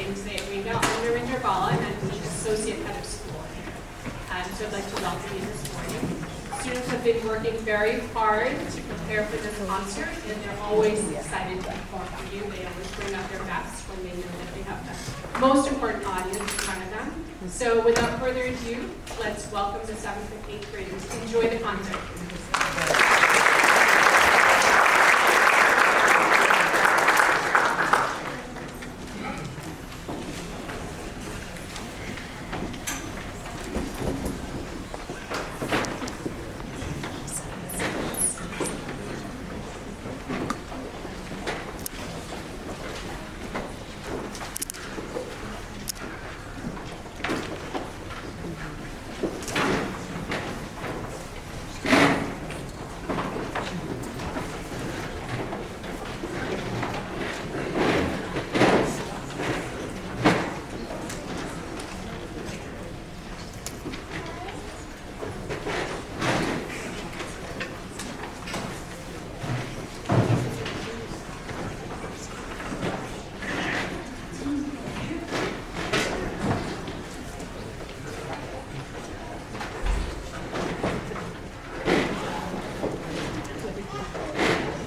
presenting today at Greenville. I'm Narinder Bala, and I'm the Associate Head of School here. So I'd like to welcome you this morning. Students have been working very hard to prepare for this concert, and they're always excited to perform for you. They always bring out their best when they know that they have the most important audience in front of them. So without further ado, let's welcome the 7th and 8th graders. Enjoy the concert.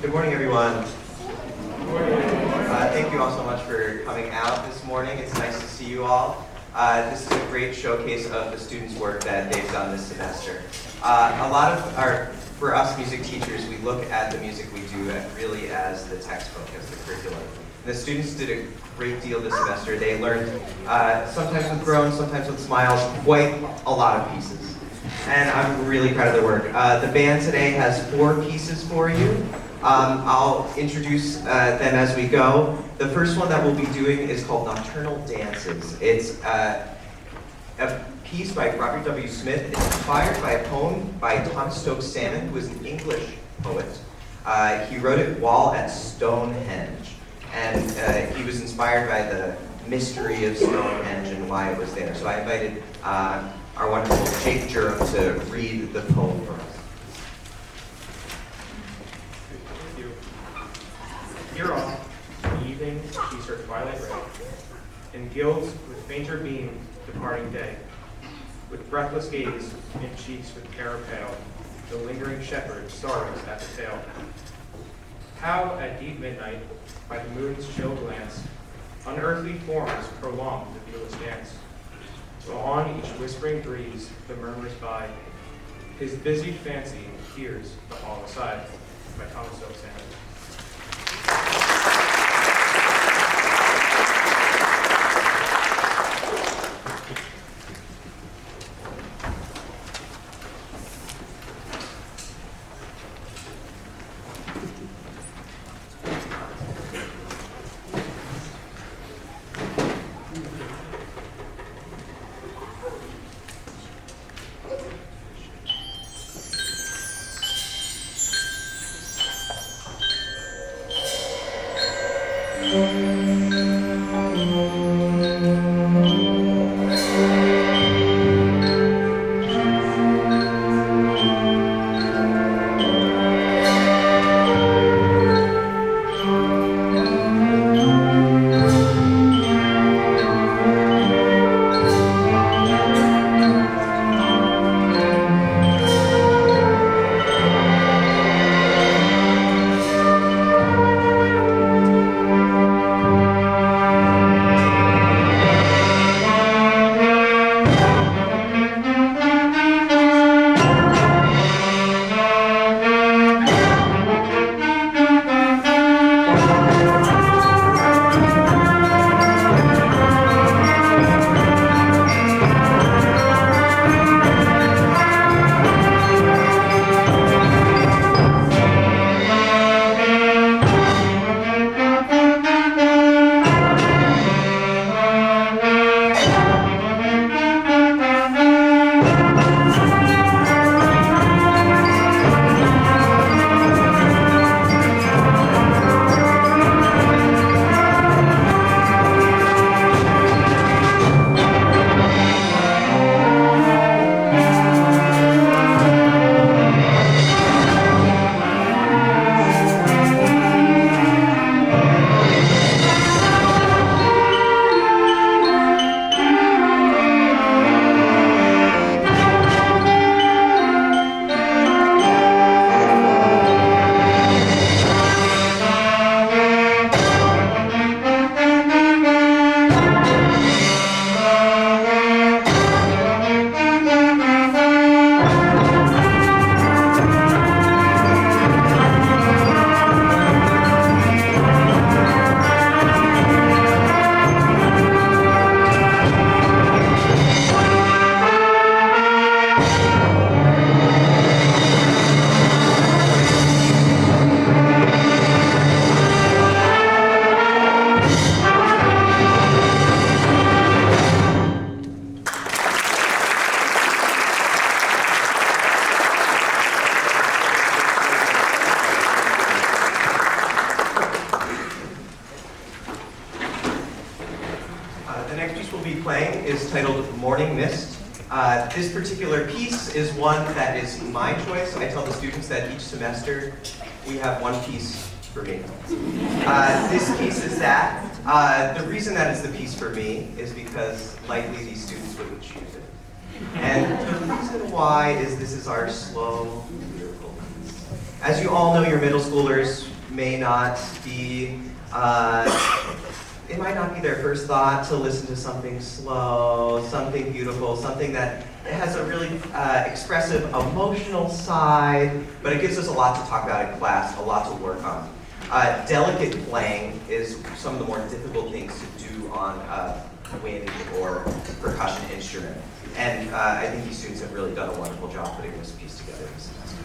Good morning, everyone. Thank you all so much for coming out this morning. It's nice to see you all. This is a great showcase of the students' work that they've done this semester. For us music teachers, we look at the music we do really as the textbook, as the curriculum. And the students did a great deal this semester. They learned, sometimes with groans, sometimes with smiles, quite a lot of pieces. And I'm really proud of their work. The band today has 4 pieces for you. I'll introduce them as we go. The first one that we'll be doing is called Nocturnal Dances. It's a piece by Robert W. Smith. It's inspired by a poem by Thomas Stokes Salmon, who is an English poet. He wrote it while at Stonehenge, and he was inspired by the mystery of Stonehenge and why it was there. So I invited our wonderful Jake Jerem to read the poem for us. Here on, the evening sees her twilight ray, and gilds with fainter beam departing day. With breathless gaze, in cheeks with terror pale, the lingering shepherd sorrows at the tale. How at deep midnight, by the moon's chill glance, unearthly forms prolong the viewless dance. While on each whispering breeze the murmurs by, his busied fancy hears the hall aside, by Thomas Stokes Salmon. The next piece we'll be playing is titled Morning Mist. This particular piece is one that is my choice. I tell the students that each semester we have one piece for me. This piece is that. The reason that it's the piece for me is because likely these students wouldn't choose it. And the reason why is this is our slow, beautiful piece. As you all know, your middle schoolers may not be it might not be their first thought to listen to something slow, something beautiful, something that has a really expressive emotional side, but it gives us a lot to talk about in class, a lot to work on. Delicate playing is some of the more difficult things to do on a wind or percussion instrument. And I think these students have really done a wonderful job putting this piece together this semester.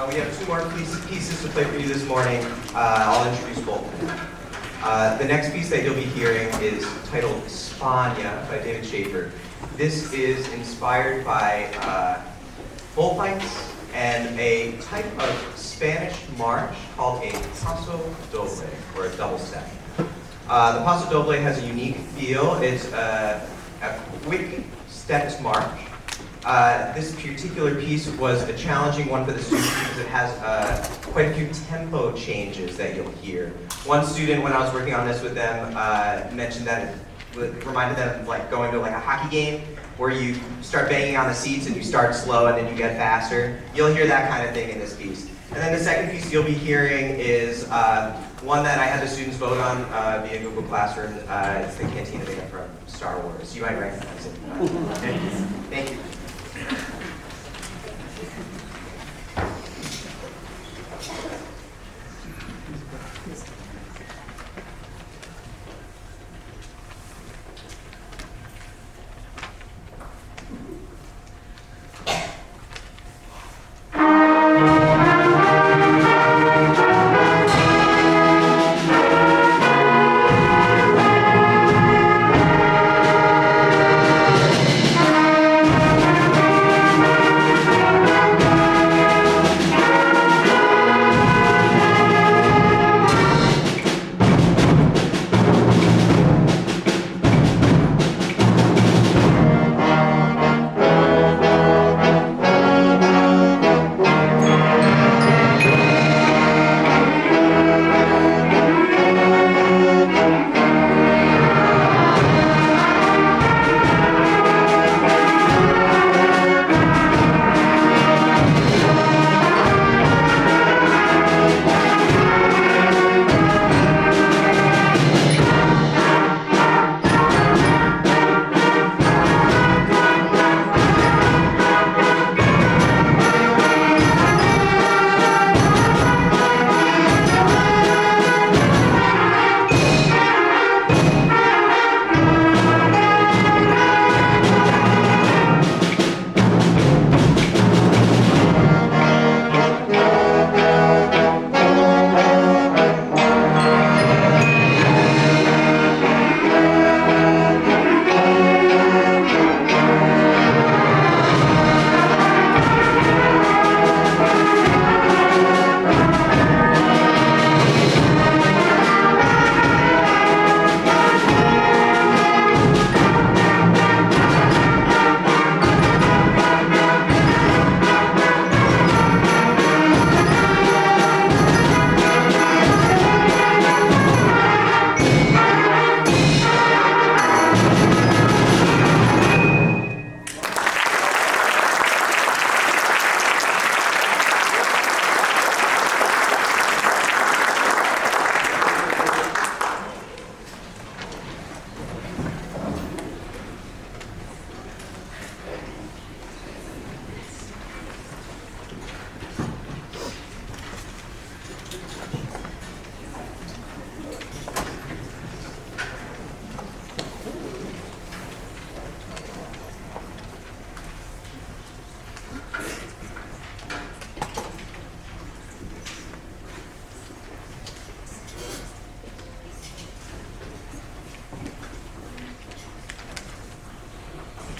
We have two more pieces to play for you this morning. I'll introduce both of them. The next piece that you'll be hearing is titled Spania by David Schaefer. This is inspired by bullfights and a type of Spanish march called a paso doble, or a double step. The paso doble has a unique feel. It's a quick stepped march. This particular piece was a challenging one for the students because it has quite a few tempo changes that you'll hear. One student, when I was working on this with them, mentioned that it reminded them of like going to like a hockey game where you start banging on the seats and you start slow and then you get faster. You'll hear that kind of thing in this piece. And then the second piece you'll be hearing is one that I had the students vote on via Google Classroom. It's the Cantina Band from Star Wars. You might recognize it. Thank you.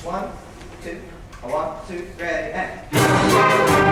1, 2, 1, 2, ready, and.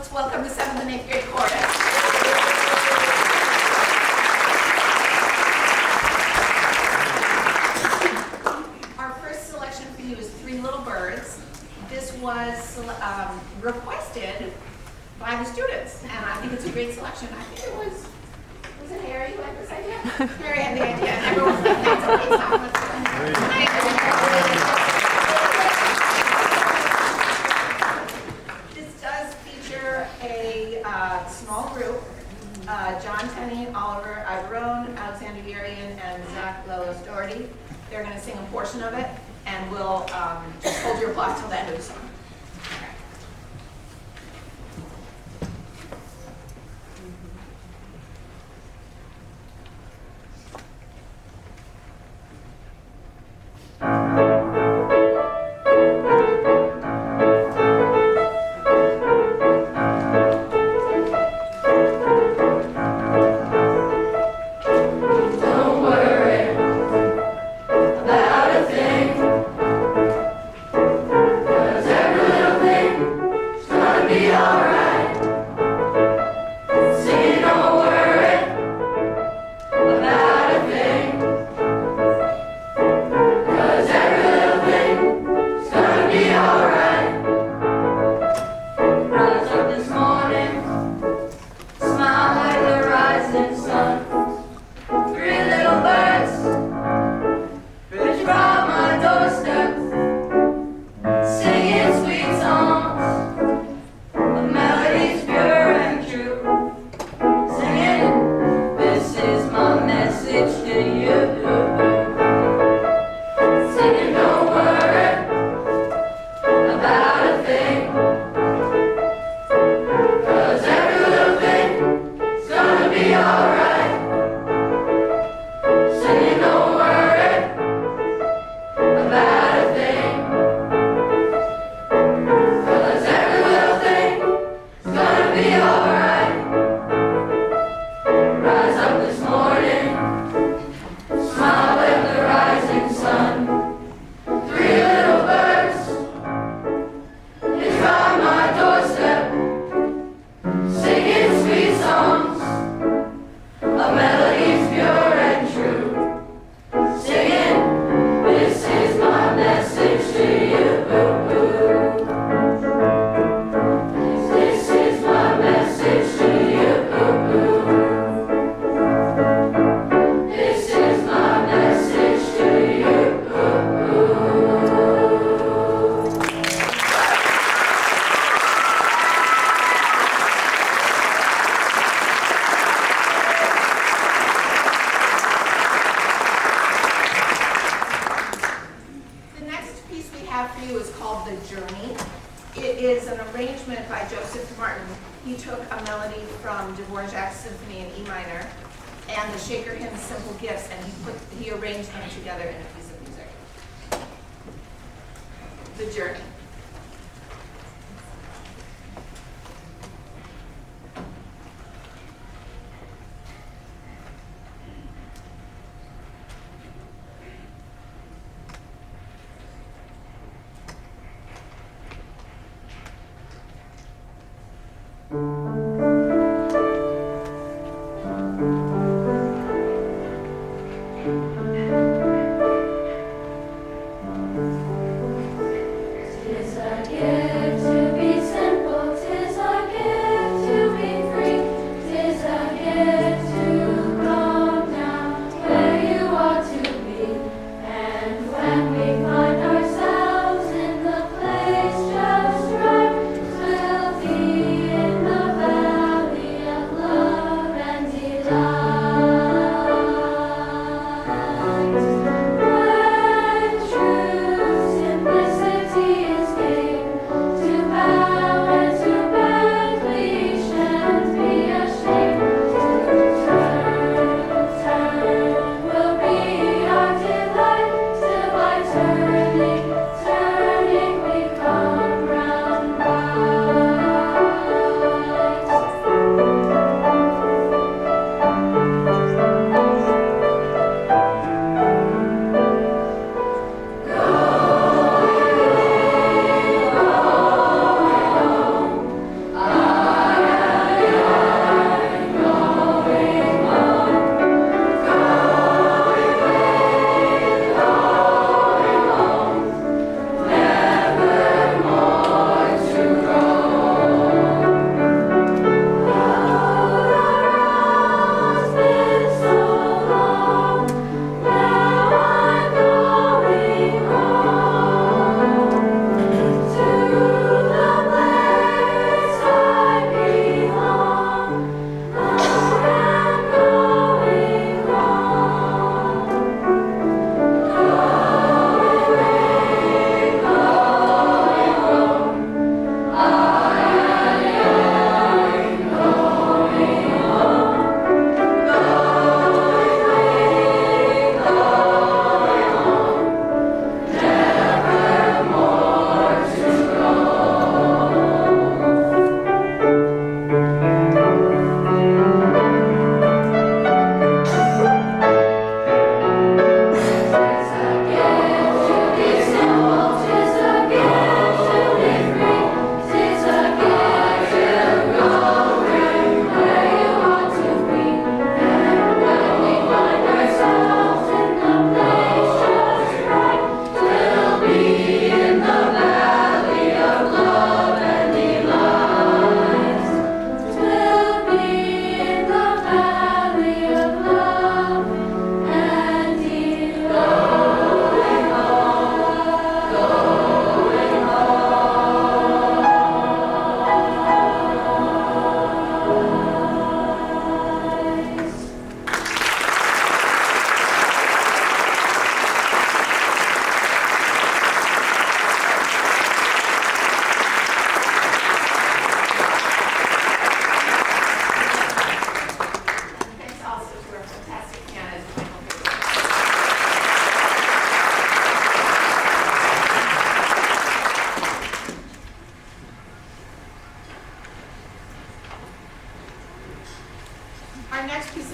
Let's welcome the 7th and 8th grade chorus. Our first selection for you is Three Little Birds. This was requested by the students, and I think it's a great selection. I think it was it Harry who had this idea? Harry had the idea, and everyone's like, that's a great song. Let's do it. This does feature a small group, John Tenney, Oliver Ibarone, Alexander Yerian, and Zach Lois Doherty. They're going to sing a portion of it, and we'll just hold your applause till the end of the song.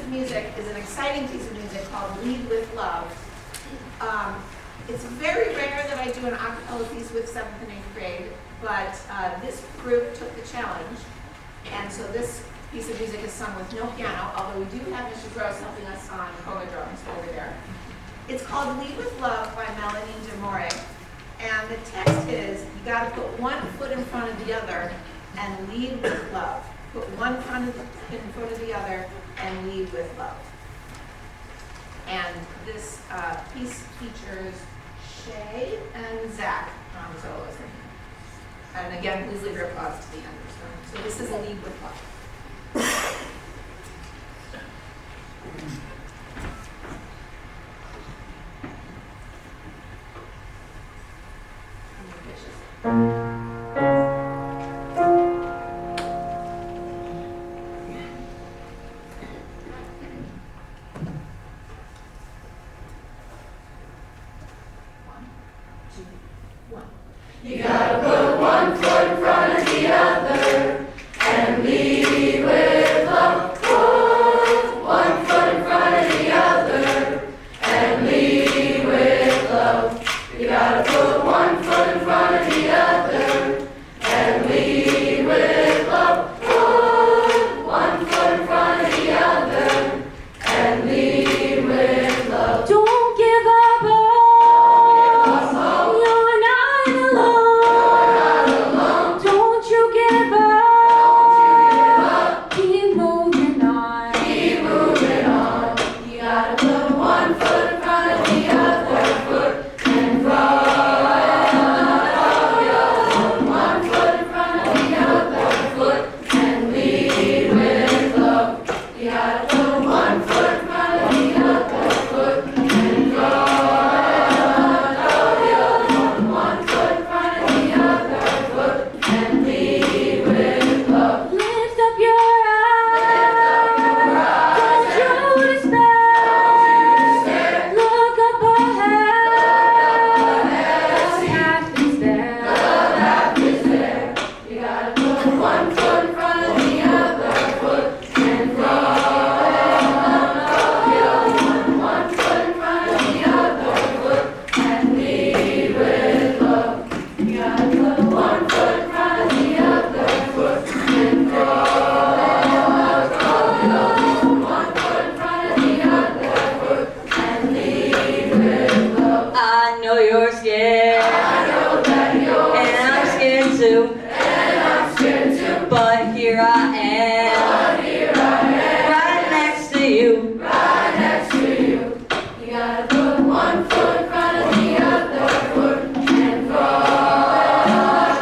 of music is an exciting piece of music called Lead with Love. It's very rare that I do an a cappella piece with 7th and 8th grade, but this group took the challenge, and so this piece of music is sung with no piano, although we do have Mr. Gross helping us on conga drums over there. It's called Lead with Love by Melanie DeMore, and the text is, you gotta put one foot in front of the other and lead with love. Put one foot in front of the other and lead with love. And this piece features Shay and Zach on solos. And again, please leave your applause to the end. So this is a Lead with Love. You gotta put one foot in front of the other and lead with love. Put one foot in front of the other and lead with love. You gotta put one foot in front of the other and lead with love. Put one foot in front of the other and lead with love. Don't give up hope. You're not alone. Don't you give up. Keep moving on. Keep moving on. You gotta put one foot in front of the other foot in front of the other. One foot in front of the other foot and lead with love. You gotta put one foot in front of the other foot in front of the other. One foot in front of the other foot and lead with love. Lift up your eyes. Don't you despair. Look up ahead. The path is there. Path is there. You gotta put one foot in front of the other foot in front of the other. One foot in front of the other foot and lead with love. You gotta put one foot in front of the other foot in front of the other. One foot in front of the other foot and lead with love. I know you're scared. I know that you're And I'm scared too. and I'm scared too. But here I am. But here I am. Right next to you. Right next to you. You gotta put one foot in front of the other foot in front of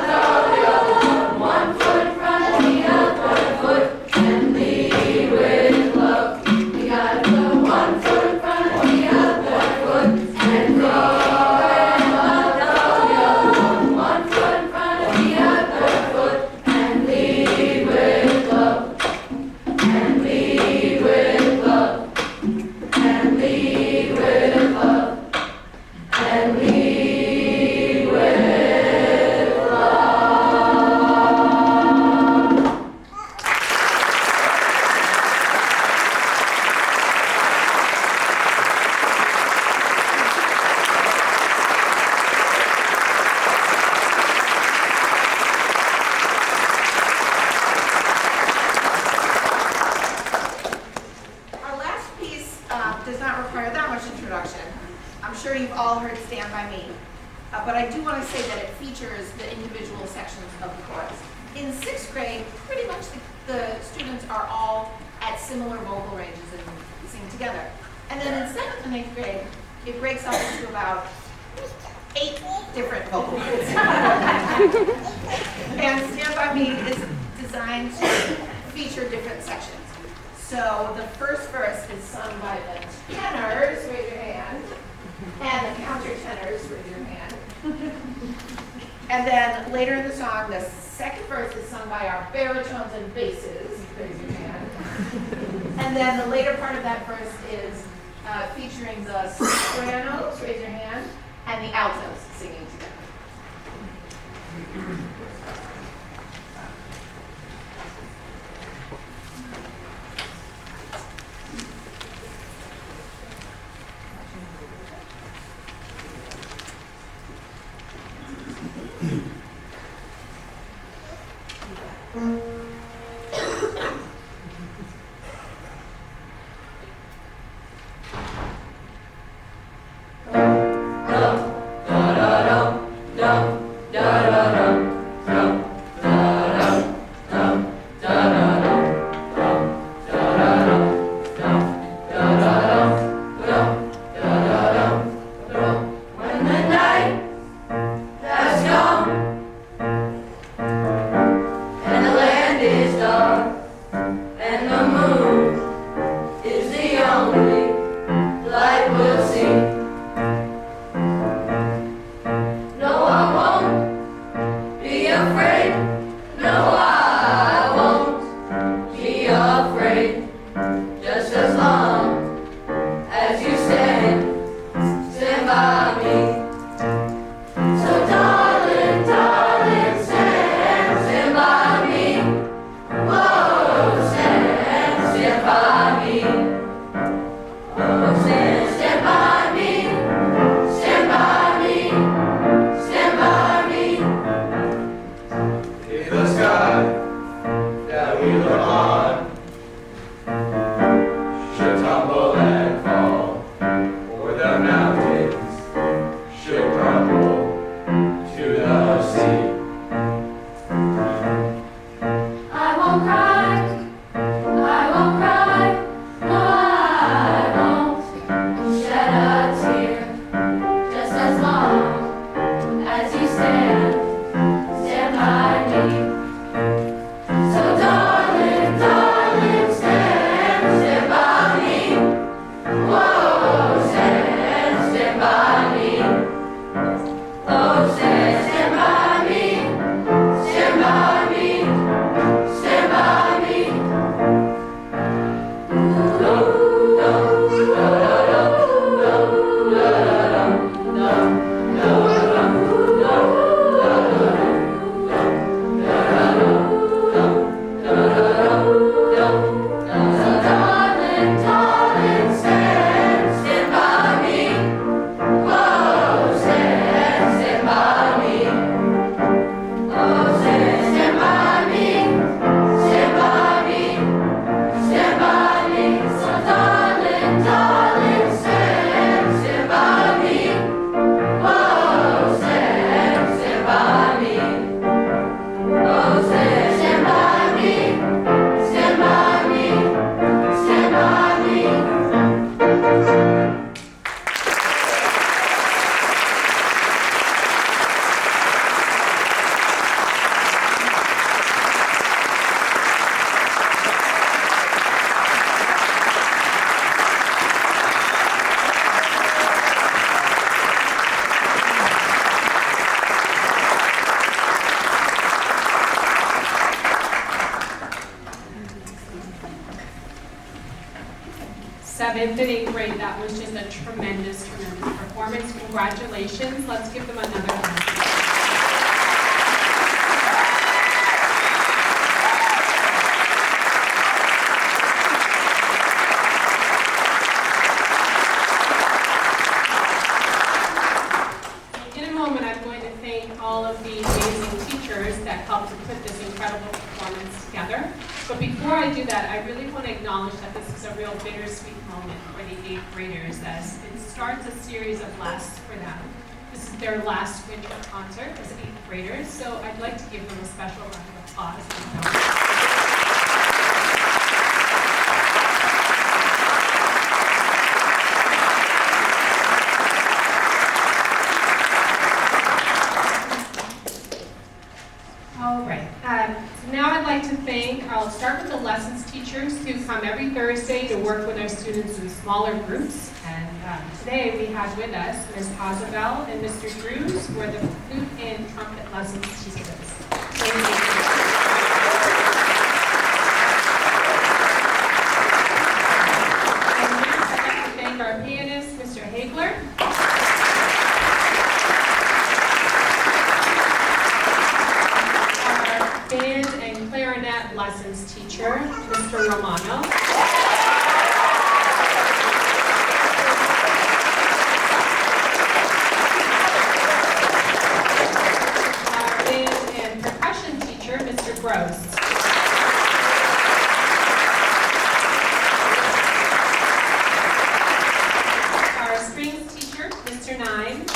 the other. One foot in front of the other foot and lead with love. You gotta put one foot in front of the other foot in front of the other. One foot in front of the other foot and lead with love. And lead with love. And lead with love. And lead with love. Our last piece does not require that much introduction. I'm sure you've all heard Stand By Me, but I do want to say that it features the individual sections of the chorus. In 6th grade, pretty much the students are all at similar vocal ranges and sing together. And then in 7th and 8th grade, it breaks up into about 8 different vocal groups. And Stand By Me is designed to feature different sections. So the first verse is sung by the tenors, raise your hand, and the countertenors, raise your hand. And then later in the song, the second verse is sung by our baritones and basses, raise your hand. And then the later part of that verse is featuring the sopranos, raise your hand, and the altos singing together. afraid. No, I won't be afraid. Just as long as you stand by me. So darling, darling, stand by me. Whoa, stand by me. Oh, stand by me. Stand by me. Stand by me. If the sky that we look on should tumble and fall, or the mountains should crumble to the sea, I won't cry. I won't cry. No, I won't shed a tear. Just as long as you stand by me. So darling, darling, stand by me. Whoa, stand by me. Oh, stand by me. Stand by me. Stand by me. Darling, darling, stand by me. Whoa, stand by me. Oh, stand by me. Stand by me. Stand by me. So darling, darling, stand by me. Whoa, stand by me. Oh, stand by me. Stand by me. Stand by me. Seventh and eighth grade, that was just a tremendous, tremendous performance. Congratulations. Let's give them another round. In a moment, I'm going to thank all of the amazing teachers that helped to put this incredible performance together. But before I do that, I really want to acknowledge that this is a real bittersweet moment for the eighth graders, as it starts a series of lasts for them. This is their last winter concert as eighth graders, so I'd like to give them a special round of applause. All right, so now I'd like to thank, I'll start with the lessons teachers who come every Thursday to work with our students in smaller groups. And today we have with us Ms. Hazabel and Mr. Drews, who are the flute and trumpet lessons teachers. Thank you. And next, I'd like to thank our pianist, Mr. Hagler. Band and clarinet lessons teacher, Mr. Romano. Our band and percussion teacher, Mr. Gross. Our strings teacher, Mr. Nine.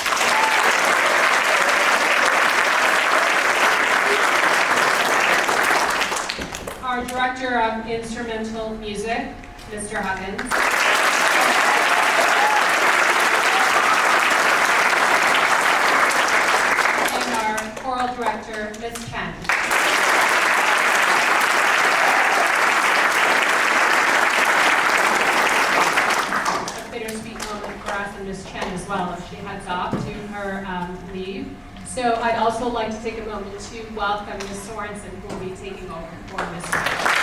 Our director of instrumental music, Mr. Huggins. And our choral director, Ms. Ken. A bittersweet moment for us and Ms. Chen as well, as she heads off to her leave. So I'd also like to take a moment to welcome Ms. Sorensen, who will be taking over for Ms. Ryan.